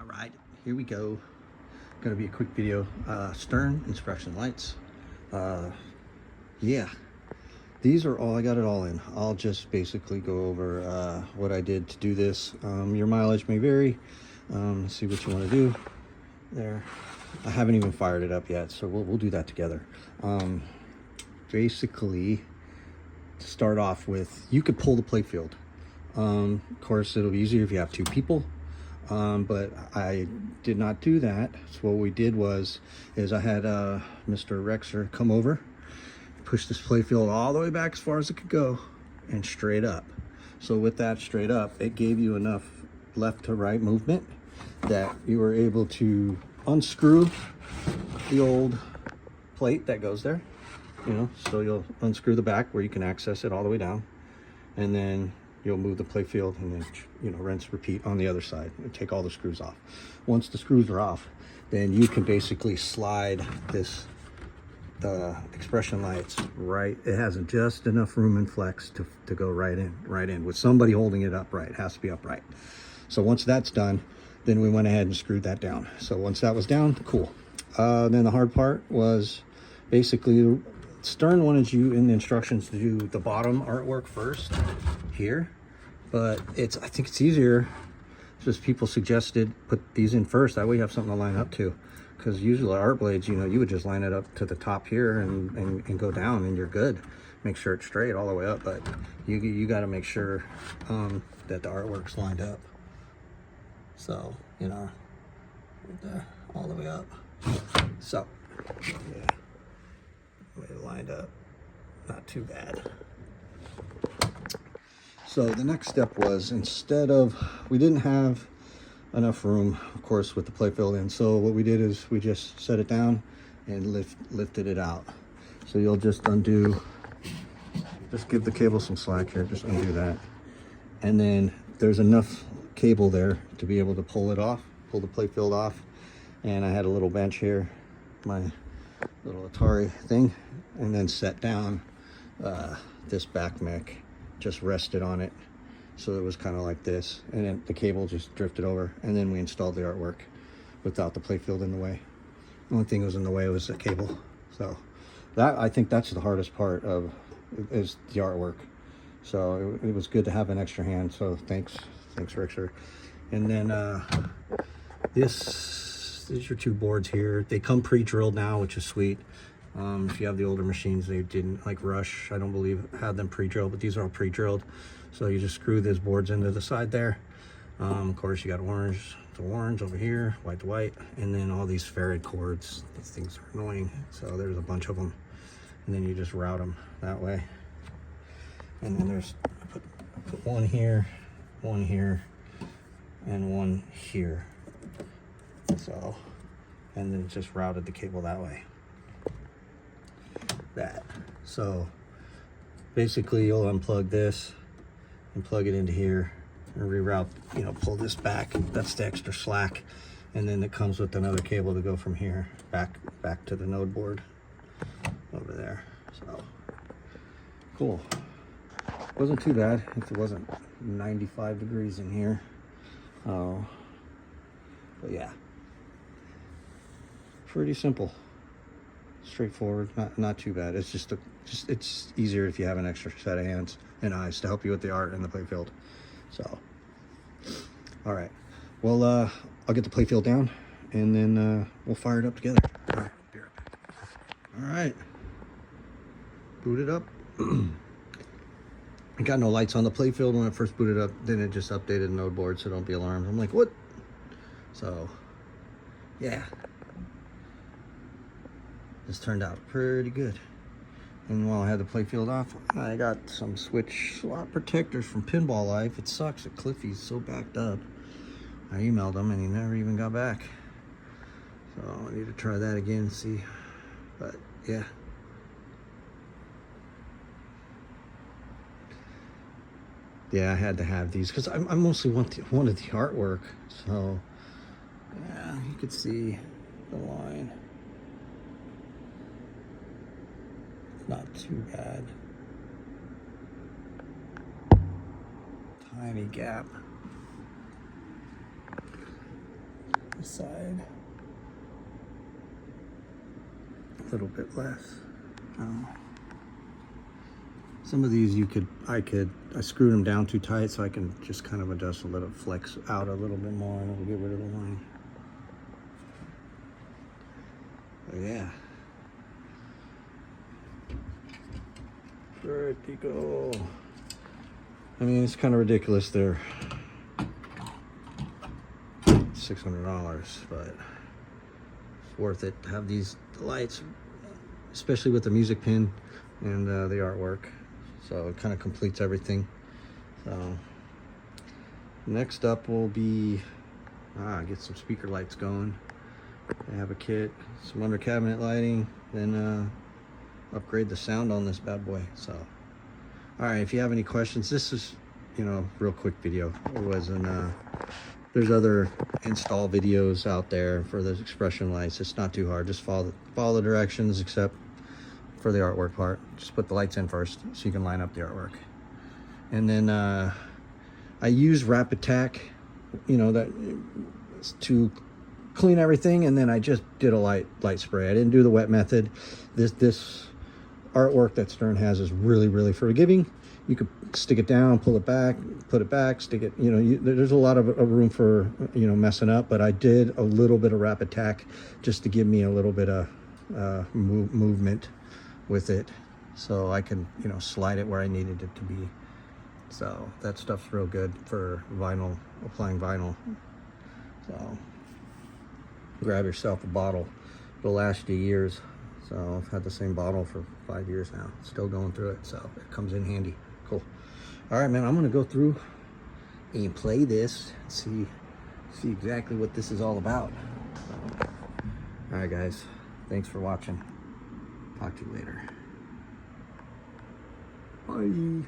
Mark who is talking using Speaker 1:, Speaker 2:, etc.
Speaker 1: right, here we go. Gonna be a quick video. Stern inspection lights. Yeah, these are all, I got it all in. I'll just basically go over what I did to do this. Your mileage may vary. See what you want to do there. I haven't even fired it up yet, so we'll do that together. Basically, to start off with, you could pull the playfield. Of course, it'll be easier if you have two people. But I did not do that. So what we did is I had Mr. Rexer come over, push this playfield all the way back as far as it could go, and straight up. So with that straight up, it gave you enough left to right movement that you were able to unscrew the old plate that goes there. You know, so you'll unscrew the back where you can access it all the way down, and then you'll move the playfield, and then, you know, rinse, repeat on the other side and take all the screws off. Once the screws are off, then you can basically slide this, the expression lights right. It has just enough room and flex to go right in with somebody holding it upright. It has to be upright. So once that's done, then we went ahead and screwed that down. So once that was down, cool. Then the hard part was basically Stern wanted you in the instructions to do the bottom artwork first here, but I think it's easier. Just people suggested put these in first. That way you have something to line up to, because usually art blades, you know, you would just line it up to the top here and go down and you're good. Make sure it's straight all the way up, but you got to make sure that the artwork's lined up. So, you know, right there, all the way up. So, yeah. It lined up, not too bad. So the next step was, we didn't have enough room, of course, with the playfield in. So what we did is we just set it down and lifted it out. So you'll just give the cable some slack here, just undo that. And then there's enough cable there to be able to pull it off, pull the playfield off. And I had a little bench here, my little Atari thing, and then set down this back mech, just rested on it, so it was kind of like this, and then the cable just drifted over, and then we installed the artwork without the playfield in the way. The only thing that was in the way was the cable. So that, I think that's the hardest part is the artwork. So it was good to have an extra hand, so thanks Rixer. And then these are your two boards here. They come pre-drilled now, which is sweet. If you have the older machines, they didn't, like Rush, I don't believe, had them pre-drilled, but these are all pre-drilled. So you just screw these boards into the side there. Of course, you got orange to orange over here, white to white, and then all these ferrite cords. These things are annoying, so there's a bunch of them. And then you just route them that way. And then I put one here, and one here. So, and then just routed the cable that way. So basically you'll unplug this and plug it into here and reroute, you know, pull this back. That's the extra slack. And then it comes with another cable to go from here back to the node board over there. So cool. Wasn't too bad if it wasn't 95 degrees in here. But yeah, pretty simple, straightforward, not too bad. It's just it's easier if you have an extra set of hands and eyes to help you with the art and the playfield. So all right, well, I'll get the playfield down, and then we'll fire it up together. All right, be right back. All right, boot it up. I got no lights on the playfield when I first booted up. Then it just updated the node board, so don't be alarmed. I'm like, what? So yeah, this turned out pretty good. And while I had the playfield off, I got some switch slot protectors from Pinball Life. It sucks that Cliffy's so backed up. I emailed him and he never even got back. So I need to try that again and see. But yeah. Yeah, I had to have these because I mostly wanted the artwork. So yeah, you could see the line. Not too bad. Tiny gap. this side. A little bit less. Some of these I screwed them down too tight, so I can just kind of adjust a little, flex out a little bit more, and it'll get rid of the line. But yeah. Pretty cool. I mean, it's kind of ridiculous. They're $600, but it's worth it to have these lights, especially with the music pin and the artwork. So it kind of completes everything. So next up will be get some speaker lights going. I have a kit, some under cabinet lighting, then upgrade the sound on this bad boy. So all right, if you have any questions, this is, you know, real quick video. It wasn't there's other install videos out there for the expression lights. It's not too hard. Just follow the directions, except for the artwork part. Just put the lights in first so you can line up the artwork. And then I use Rapid Tack, you know, that to clean everything, and then I just did a light spray. I didn't do the wet method. This artwork that Stern has is really forgiving. You could stick it down, pull it back, put it back, stick it, you know, there's a lot of room for, you know, messing up, but I did a little bit of Rapid Tack just to give me a little bit of movement with it, so I can, you know, slide it where I needed it to be. So that stuff's real good for vinyl, applying vinyl. So grab yourself a bottle. It'll last you years. So I've had the same bottle for 5 years now. Still going through it, so it comes in handy. Cool. All right, man, I'm gonna go through and play this and see exactly what this is all about. All right, guys, thanks for watching. Talk to you later. Bye.